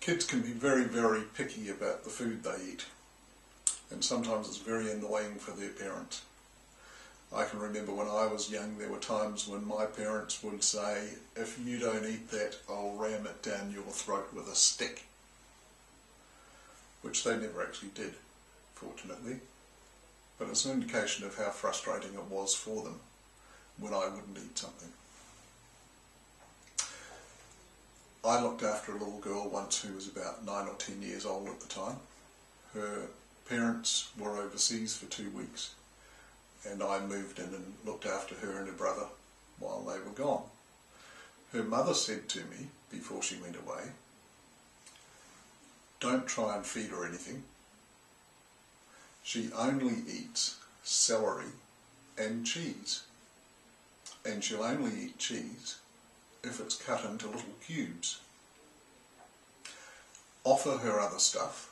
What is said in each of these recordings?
Kids can be very, very picky about the food they eat, and sometimes it's very annoying for their parents. I can remember when I was young, there were times when my parents would say, if you don't eat that, I'll ram it down your throat with a stick. Which they never actually did, fortunately. But it's an indication of how frustrating it was for them when I wouldn't eat something. I looked after a little girl once who was about 9 or 10 years old at the time. Her parents were overseas for 2 weeks, and I moved in and looked after her and her brother while they were gone. Her mother said to me before she went away, don't try and feed her anything. She only eats celery and cheese, and she'll only eat cheese if it's cut into little cubes. Offer her other stuff,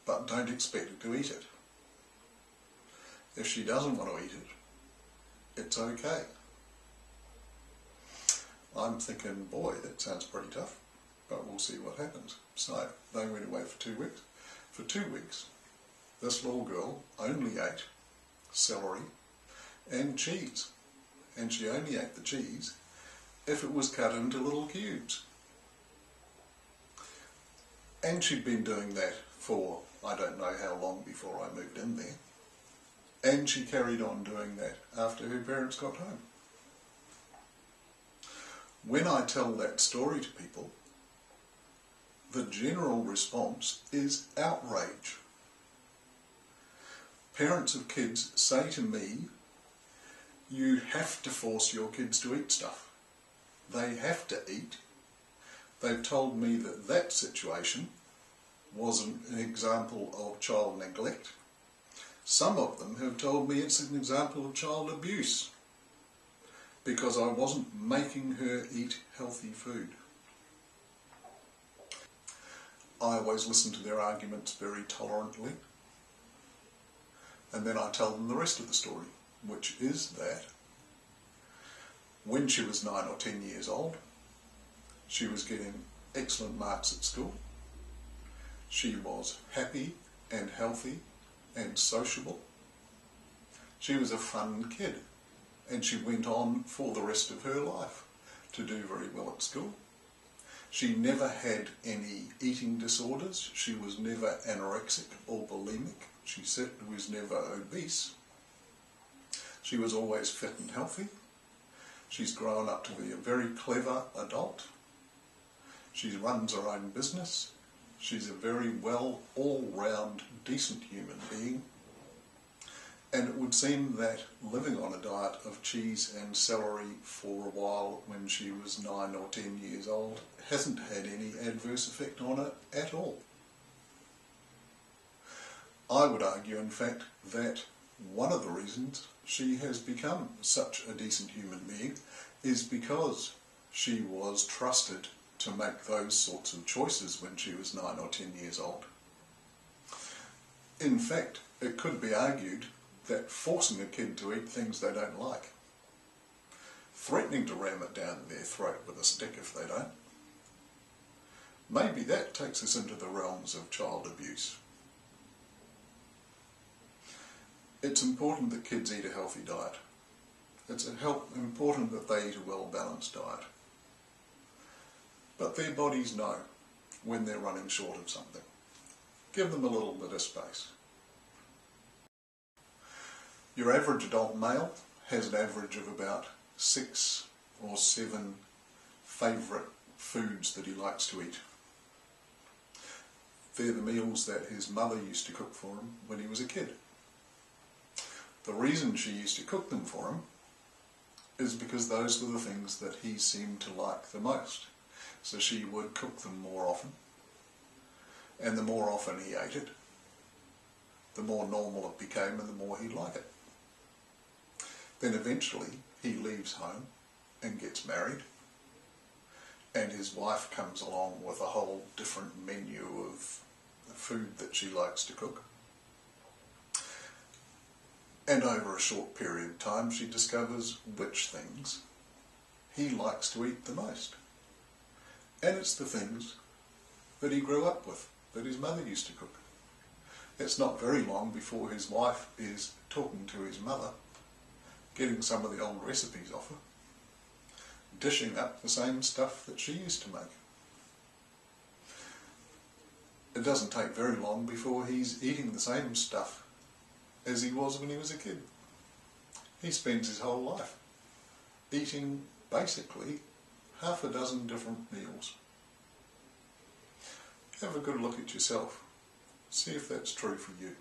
but don't expect her to eat it. If she doesn't want to eat it, it's okay. I'm thinking, boy, that sounds pretty tough, but we'll see what happens. So they went away for 2 weeks. For 2 weeks, this little girl only ate celery and cheese, and she only ate the cheese if it was cut into little cubes. And she'd been doing that for I don't know how long before I moved in there. And she carried on doing that after her parents got home. When I tell that story to people, the general response is outrage. Parents of kids say to me, you have to force your kids to eat stuff. They have to eat. They've told me that that situation was an example of child neglect. Some of them have told me it's an example of child abuse because I wasn't making her eat healthy food. I always listen to their arguments very tolerantly, and then I tell them the rest of the story, which is that when she was 9 or 10 years old, she was getting excellent marks at school. She was happy and healthy and sociable. She was a fun kid, and she went on for the rest of her life to do very well at school. She never had any eating disorders. She was never anorexic or bulimic. She certainly was never obese. She was always fit and healthy. She's grown up to be a very clever adult. She runs her own business. She's a very well, all-round, decent human being. And it would seem that living on a diet of cheese and celery for a while when she was 9 or 10 years old hasn't had any adverse effect on her at all. I would argue, in fact, that one of the reasons she has become such a decent human being is because she was trusted to make those sorts of choices when she was 9 or 10 years old. In fact, it could be argued that forcing a kid to eat things they don't like, threatening to ram it down their throat with a stick if they don't, maybe that takes us into the realms of child abuse. It's important that kids eat a healthy diet. It's important that they eat a well-balanced diet. But their bodies know when they're running short of something. Give them a little bit of space. Your average adult male has an average of about 6 or 7 favourite foods that he likes to eat. They're the meals that his mother used to cook for him when he was a kid. The reason she used to cook them for him is because those were the things that he seemed to like the most. So she would cook them more often, and the more often he ate it, the more normal it became and the more he'd like it. Then eventually he leaves home and gets married, and his wife comes along with a whole different menu of food that she likes to cook. And over a short period of time she discovers which things he likes to eat the most. And it's the things that he grew up with, that his mother used to cook. It's not very long before his wife is talking to his mother, getting some of the old recipes off her, dishing up the same stuff that she used to make. It doesn't take very long before he's eating the same stuff as he was when he was a kid. He spends his whole life eating basically half a dozen different meals. Have a good look at yourself. See if that's true for you.